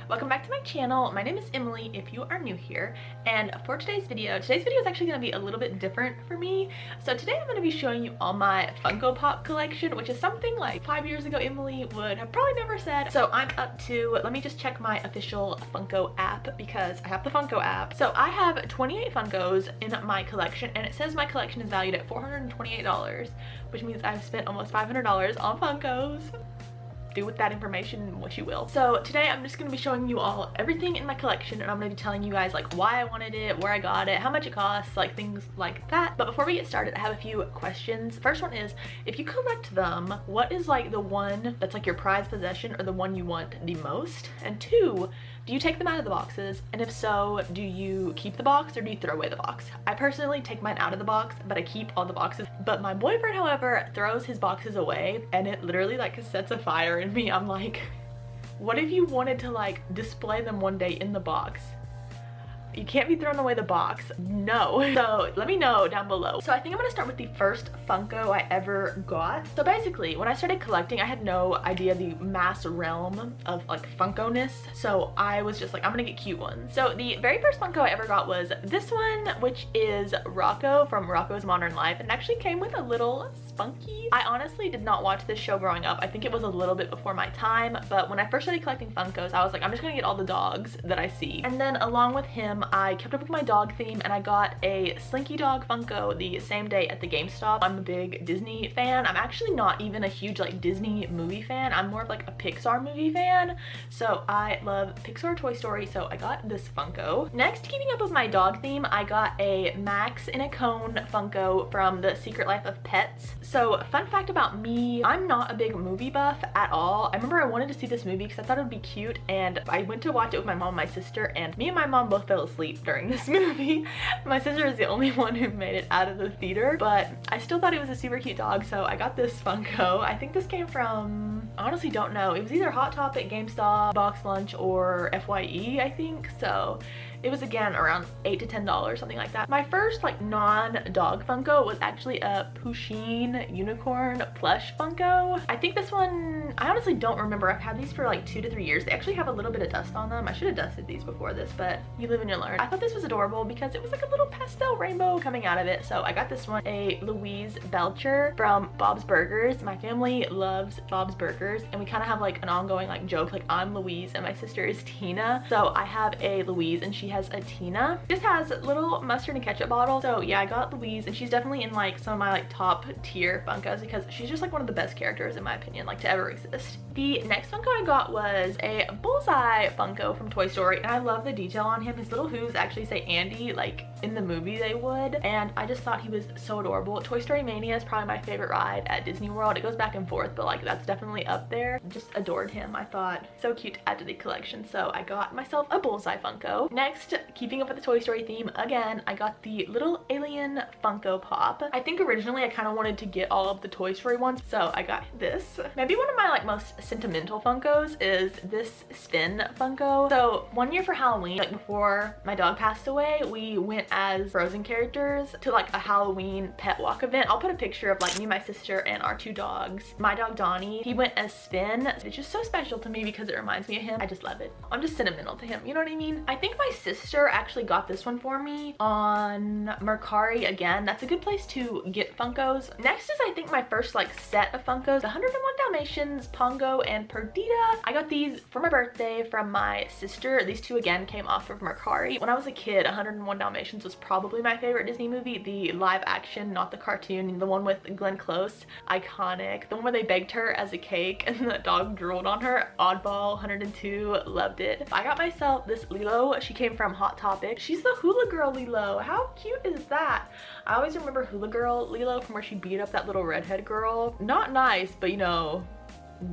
Welcome back to my channel. My name is Emily if you are new here, and for today's video is actually going to be a little bit different for me. So today I'm going to be showing you all my Funko Pop collection, which is something like 5 years ago Emily would have probably never said. So I'm up to, let me just check my official Funko app because I have the Funko app. So I have 28 Funkos in my collection, and it says my collection is valued at $428, which means I've spent almost $500 on Funkos. Do with that information what you will. So today I'm just going to be showing you all everything in my collection, and I'm going to be telling you guys like why I wanted it, where I got it, how much it costs, like things like that. But before we get started, I have a few questions. First one is, if you collect them, what is like the one that's like your prized possession or the one you want the most? And two, do you take them out of the boxes? And if so, do you keep the box or do you throw away the box? I personally take mine out of the box, but I keep all the boxes. But my boyfriend, however, throws his boxes away, and it literally like sets a fire in me. I'm like, what if you wanted to like display them one day in the box? You can't be throwing away the box. No. So let me know down below. So I think I'm gonna start with the first Funko I ever got. So basically, when I started collecting, I had no idea the mass realm of like Funko-ness. So I was just like, I'm gonna get cute ones. So the very first Funko I ever got was this one, which is Rocco from Rocco's Modern Life. And it actually came with a little Spunky. I honestly did not watch this show growing up. I think it was a little bit before my time, but when I first started collecting Funkos, I was like, I'm just gonna get all the dogs that I see. And then along with him, I kept up with my dog theme, and I got a Slinky Dog Funko the same day at the GameStop. I'm a big Disney fan. I'm actually not even a huge like Disney movie fan. I'm more of like a Pixar movie fan. So I love Pixar, Toy Story, so I got this Funko. Next, keeping up with my dog theme, I got a Max in a Cone Funko from The Secret Life of Pets. So fun fact about me, I'm not a big movie buff at all. I remember I wanted to see this movie because I thought it would be cute, and I went to watch it with my mom and my sister, and me and my mom both fell asleep during this movie. My sister is the only one who made it out of the theater, but I still thought it was a super cute dog, so I got this Funko. I think this came from, I honestly don't know. It was either Hot Topic, GameStop, Box Lunch, or FYE, I think. So it was again around $8 to $10, something like that. My first like non-dog Funko was actually a Pusheen unicorn plush Funko. I think this one, I honestly don't remember. I've had these for like 2 to 3 years. They actually have a little bit of dust on them. I should have dusted these before this, but you live and you learn. I thought this was adorable because it was like a little pastel rainbow coming out of it. So I got this one, a Louise Belcher from Bob's Burgers. My family loves Bob's Burgers, and we kind of have like an ongoing like joke, like I'm Louise and my sister is Tina. So I have a Louise and she has a Tina. This has little mustard and ketchup bottle. So yeah, I got Louise, and she's definitely in like some of my like top tier Funkos because she's just like one of the best characters in my opinion, like to ever exist. The next Funko I got was a Bullseye Funko from Toy Story, and I love the detail on him. His little hooves actually say Andy, like in the movie they would, and I just thought he was so adorable. Toy Story Mania is probably my favorite ride at Disney World. It goes back and forth, but like that's definitely up there. Just adored him. I thought so cute to add to the collection, so I got myself a Bullseye Funko. Next, keeping up with the Toy Story theme again, I got the little alien Funko Pop. I think originally I kind of wanted to get all of the Toy Story ones, so I got this. Maybe one of my like most sentimental Funkos is this Spin Funko. So one year for Halloween, like before my dog passed away, we went as Frozen characters to like a Halloween pet walk event. I'll put a picture of like me, my sister, and our 2 dogs. My dog Donnie, he went as Spin. It's just so special to me because it reminds me of him. I just love it. I'm just sentimental to him, you know what I mean? I think my sister actually got this one for me on Mercari. Again, that's a good place to get Funkos. Next is I think my first like set of Funkos, the 101 Dalmatians, Pongo, and Perdita. I got these for my birthday from my sister. These 2 again came off of Mercari. When I was a kid, 101 Dalmatians was probably my favorite Disney movie. The live action, not the cartoon, the one with Glenn Close, iconic. The one where they begged her as a cake and the dog drooled on her. Oddball, 102, loved it. I got myself this Lilo. She came from Hot Topic. She's the Hula Girl Lilo. How cute is that? I always remember Hula Girl Lilo from where she beat up that little redhead girl. Not nice, but you know,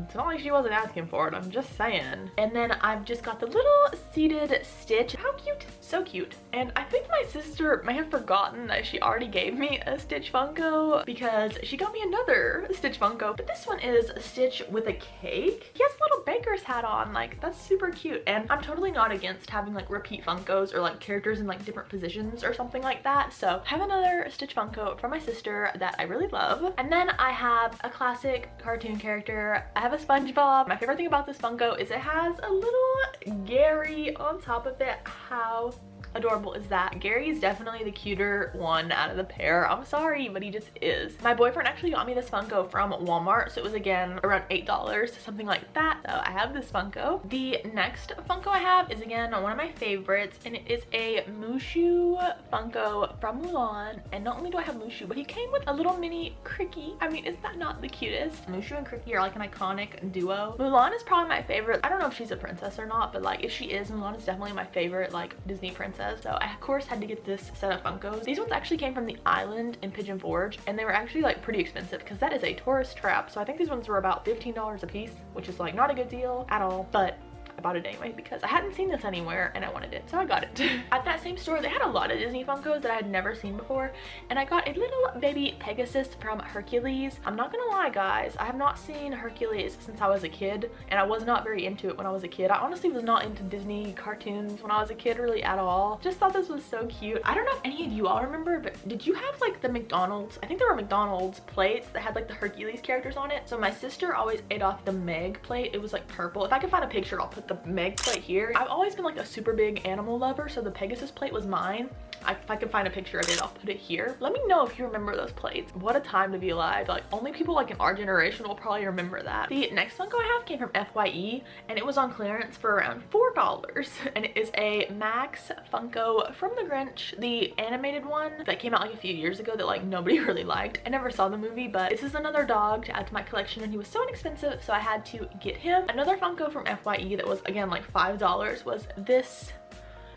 it's not like she wasn't asking for it, I'm just saying. And then I've just got the little seated Stitch. How cute? So cute. And I think my sister may have forgotten that she already gave me a Stitch Funko because she got me another Stitch Funko. But this one is Stitch with a cake. He has a little baker's hat on. Like, that's super cute. And I'm totally not against having like repeat Funkos or like characters in like different positions or something like that. So I have another Stitch Funko from my sister that I really love. And then I have a classic cartoon character I have a SpongeBob. My favorite thing about this Funko is it has a little Gary on top of it. How adorable is that? Gary is definitely the cuter one out of the pair. I'm sorry, but he just is. My boyfriend actually got me this Funko from Walmart, so it was again around $8, something like that. So I have this Funko. The next Funko I have is again one of my favorites, and it is a Mushu Funko from Mulan. And not only do I have Mushu, but he came with a little mini Cricky. I mean, is that not the cutest? Mushu and Cricky are like an iconic duo. Mulan is probably my favorite. I don't know if she's a princess or not, but like if she is, Mulan is definitely my favorite like Disney princess. So I of course had to get this set of Funkos. These ones actually came from the island in Pigeon Forge, and they were actually like pretty expensive because that is a tourist trap. So I think these ones were about $15 a piece, which is like not a good deal at all, but I bought it anyway because I hadn't seen this anywhere and I wanted it, so I got it. At that same store, they had a lot of Disney Funkos that I had never seen before, and I got a little baby Pegasus from Hercules. I'm not gonna lie, guys, I have not seen Hercules since I was a kid, and I was not very into it when I was a kid. I honestly was not into Disney cartoons when I was a kid really at all. Just thought this was so cute. I don't know if any of you all remember, but did you have like the McDonald's, I think there were McDonald's plates that had like the Hercules characters on it? So my sister always ate off the Meg plate. It was like purple. If I can find a picture, I'll put the Meg plate here. I've always been like a super big animal lover, so the Pegasus plate was mine. If I can find a picture of it, I'll put it here. Let me know if you remember those plates. What a time to be alive. Like only people like in our generation will probably remember that. The next Funko I have came from FYE, and it was on clearance for around $4, and it is a Max Funko from the Grinch, the animated one that came out like a few years ago that like nobody really liked. I never saw the movie, but this is another dog to add to my collection, and he was so inexpensive, so I had to get him. Another Funko from FYE that was again like $5 was this.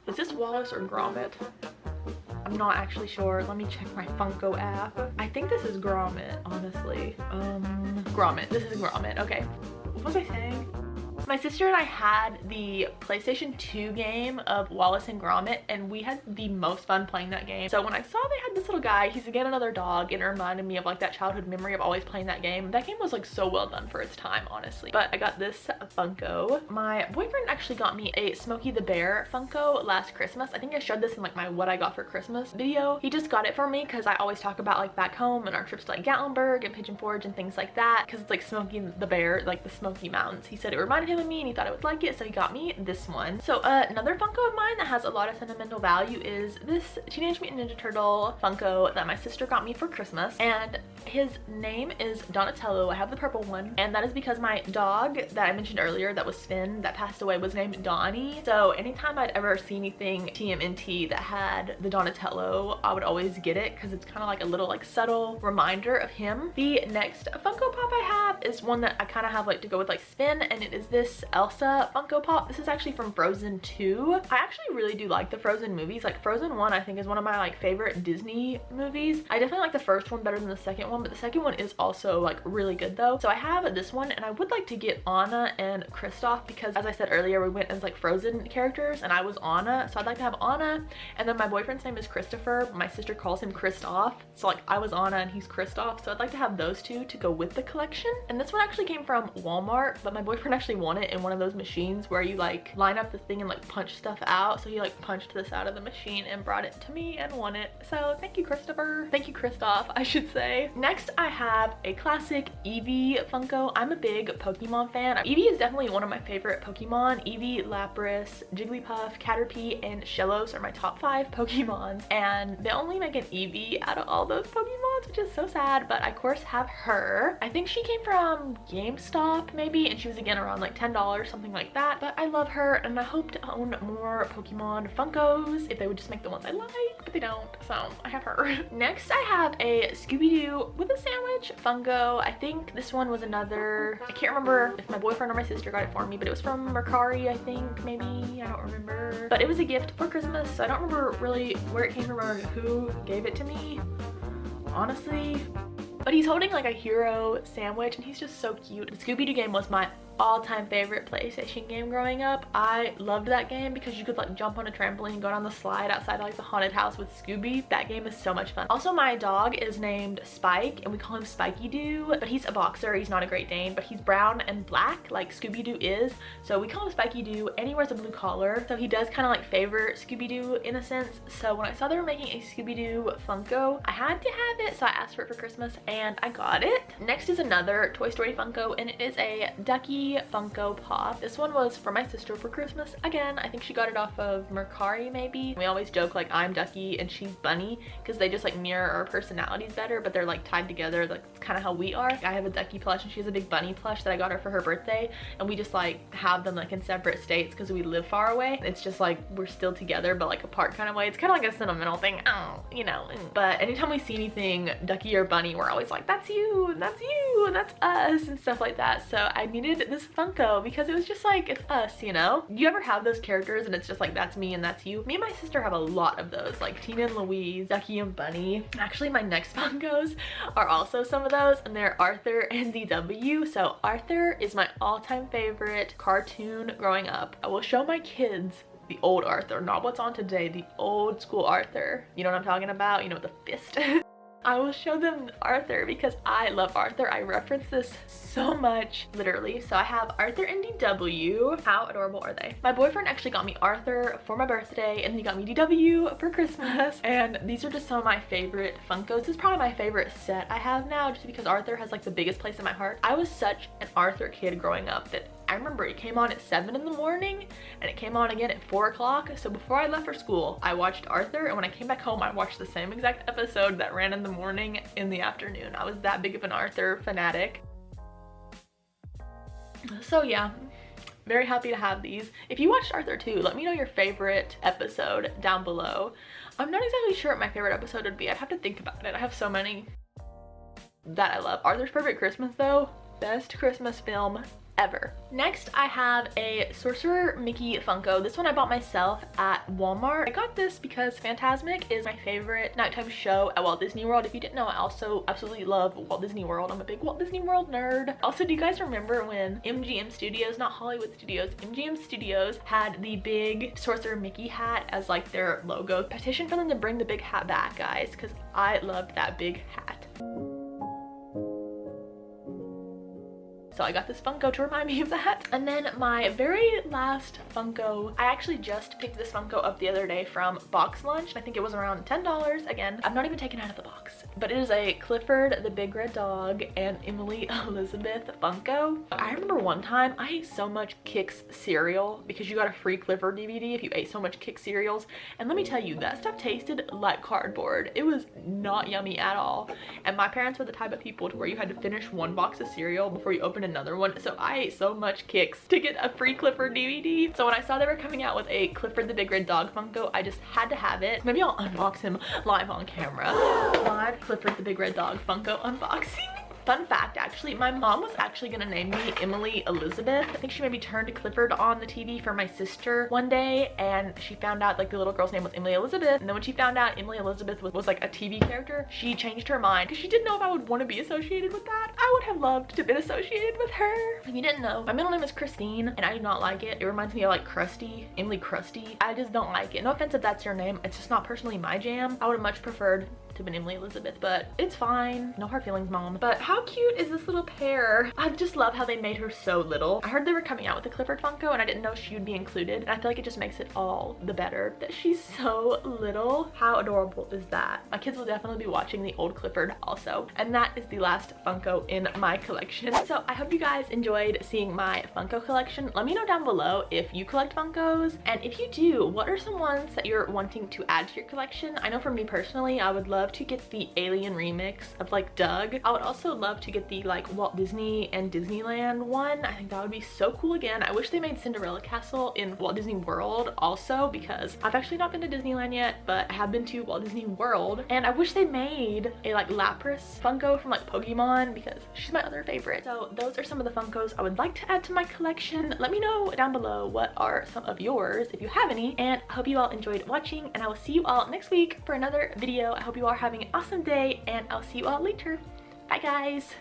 Is this Wallace or Gromit? I'm not actually sure. Let me check my Funko app. I think this is Gromit, honestly. Gromit. This is Gromit. Okay. What was I saying? My sister and I had the PlayStation 2 game of Wallace and Gromit, and we had the most fun playing that game. So when I saw they had this little guy, he's again another dog, and it reminded me of like that childhood memory of always playing that game. That game was like so well done for its time, honestly. But I got this Funko. My boyfriend actually got me a Smokey the Bear Funko last Christmas. I think I showed this in like my what I got for Christmas video. He just got it for me because I always talk about like back home and our trips to like Gatlinburg and Pigeon Forge and things like that, because it's like Smokey the Bear, like the Smoky Mountains. He said it reminded him of me and he thought I would like it, so he got me this one. So another Funko of mine that has a lot of sentimental value is this Teenage Mutant Ninja Turtle Funko that my sister got me for Christmas, and his name is Donatello. I have the purple one, and that is because my dog that I mentioned earlier that was Finn that passed away was named Donnie. So anytime I'd ever see anything TMNT that had the Donatello, I would always get it because it's kind of like a little like subtle reminder of him. The next Funko Pop I have is one that I kind of have like to go with like spin, and it is this Elsa Funko Pop. This is actually from Frozen 2. I actually really do like the Frozen movies. Like Frozen 1 I think is one of my like favorite Disney movies. I definitely like the first one better than the second one, but the second one is also like really good though. So I have this one, and I would like to get Anna and Kristoff because as I said earlier, we went as like Frozen characters and I was Anna, so I'd like to have Anna, and then my boyfriend's name is Christopher. My sister calls him Kristoff, so like I was Anna and he's Kristoff, so I'd like to have those two to go with the collection. And this one actually came from Walmart, but my boyfriend actually won it in one of those machines where you like line up the thing and like punch stuff out. So he like punched this out of the machine and brought it to me and won it. So thank you, Christopher. Thank you, Kristoff, I should say. Next I have a classic Eevee Funko. I'm a big Pokemon fan. Eevee is definitely one of my favorite Pokemon. Eevee, Lapras, Jigglypuff, Caterpie, and Shellos are my top 5 Pokemons, and they only make an Eevee out of all those Pokemons, which is so sad, but I of course have her. I think she came from GameStop maybe, and she was again around like $10, something like that, but I love her and I hope to own more Pokemon Funkos if they would just make the ones I like, but they don't, so I have her. Next I have a Scooby-Doo with a sandwich Funko. I think this one was another, I can't remember if my boyfriend or my sister got it for me, but it was from Mercari, I think, maybe, I don't remember, but it was a gift for Christmas, so I don't remember really where it came from or who gave it to me, honestly. But he's holding like a hero sandwich and he's just so cute. The Scooby-Doo game was my all-time favorite PlayStation game growing up. I loved that game because you could like jump on a trampoline, go down the slide outside like the haunted house with Scooby. That game is so much fun. Also, my dog is named Spike and we call him Spiky Doo, but he's a boxer. He's not a Great Dane, but he's brown and black like Scooby-Doo is. So we call him Spiky Doo, and he wears a blue collar. So he does kind of like favor Scooby-Doo in a sense. So when I saw they were making a Scooby-Doo Funko, I had to have it. So I asked for it for Christmas and I got it. Next is another Toy Story Funko, and it is a Ducky Funko Pop. This one was for my sister for Christmas. Again, I think she got it off of Mercari maybe. We always joke like I'm Ducky and she's Bunny because they just like mirror our personalities better, but they're like tied together. Like it's kind of how we are. I have a Ducky plush and she has a big Bunny plush that I got her for her birthday, and we just like have them like in separate states because we live far away. It's just like we're still together but like apart kind of way. It's kind of like a sentimental thing, oh, you know. But anytime we see anything Ducky or Bunny, we're always like, that's you, and that's you, and that's us, and stuff like that. So I needed this Funko because it was just like, it's us, you know? You ever have those characters and it's just like, that's me and that's you? Me and my sister have a lot of those, like Tina and Louise, Ducky and Bunny. Actually, my next Funkos are also some of those, and they're Arthur and DW. So Arthur is my all-time favorite cartoon growing up. I will show my kids the old Arthur, not what's on today, the old school Arthur. You know what I'm talking about? You know, with the fist. I will show them Arthur because I love Arthur. I reference this so much, literally. So I have Arthur and DW. How adorable are they? My boyfriend actually got me Arthur for my birthday, and he got me DW for Christmas. And these are just some of my favorite Funkos. This is probably my favorite set I have now, just because Arthur has like the biggest place in my heart. I was such an Arthur kid growing up that I remember it came on at 7 in the morning and it came on again at 4 o'clock. So before I left for school, I watched Arthur, and when I came back home, I watched the same exact episode that ran in the morning in the afternoon. I was that big of an Arthur fanatic. So yeah, very happy to have these. If you watched Arthur too, let me know your favorite episode down below. I'm not exactly sure what my favorite episode would be. I'd have to think about it. I have so many that I love. Arthur's Perfect Christmas though, best Christmas film ever. Next, I have a Sorcerer Mickey Funko. This one I bought myself at Walmart. I got this because Fantasmic is my favorite nighttime show at Walt Disney World. If you didn't know, I also absolutely love Walt Disney World. I'm a big Walt Disney World nerd. Also, do you guys remember when MGM Studios, not Hollywood Studios, MGM Studios had the big Sorcerer Mickey hat as like their logo? Petition for them to bring the big hat back, guys, because I loved that big hat. So I got this Funko to remind me of that. And then my very last Funko, I actually just picked this Funko up the other day from Box Lunch. I think it was around $10. Again, I'm not even taken out of the box, but it is a Clifford the Big Red Dog and Emily Elizabeth Funko. I remember one time I ate so much Kix cereal because you got a free Clifford DVD if you ate so much Kix cereals. And let me tell you, that stuff tasted like cardboard. It was not yummy at all. And my parents were the type of people to where you had to finish one box of cereal before you opened another one. So I ate so much Kix to get a free Clifford DVD. So when I saw they were coming out with a Clifford the Big Red Dog Funko, I just had to have it. Maybe I'll unbox him live on camera. Live Clifford the Big Red Dog Funko unboxing. Fun fact, actually, my mom was actually gonna name me Emily Elizabeth. I think she maybe turned Clifford on the TV for my sister one day, and she found out like the little girl's name was Emily Elizabeth. And then when she found out Emily Elizabeth was like a TV character, she changed her mind because she didn't know if I would want to be associated with that. I would have loved to have been associated with her. If you didn't know, my middle name is Christine, and I do not like it. It reminds me of like Krusty, Emily Krusty. I just don't like it. No offense if that's your name. It's just not personally my jam. I would have much preferred to been Emily Elizabeth, but it's fine. No hard feelings, mom. But how cute is this little pair? I just love how they made her so little. I heard they were coming out with a Clifford Funko and I didn't know she would be included, and I feel like it just makes it all the better that she's so little. How adorable is that? My kids will definitely be watching the old Clifford also. And that is the last Funko in my collection. So I hope you guys enjoyed seeing my Funko collection. Let me know down below if you collect Funkos, and if you do, what are some ones that you're wanting to add to your collection? I know for me personally, I would love to get the Alien remix of like Doug. I would also love to get the like Walt Disney and Disneyland one. I think that would be so cool. Again, I wish they made Cinderella Castle in Walt Disney World also, because I've actually not been to Disneyland yet, but I have been to Walt Disney World, and I wish they made a like Lapras Funko from like Pokemon because she's my other favorite. So those are some of the Funkos I would like to add to my collection. Let me know down below what are some of yours if you have any, and I hope you all enjoyed watching, and I will see you all next week for another video. I hope you all are having an awesome day, and I'll see you all later. Bye guys.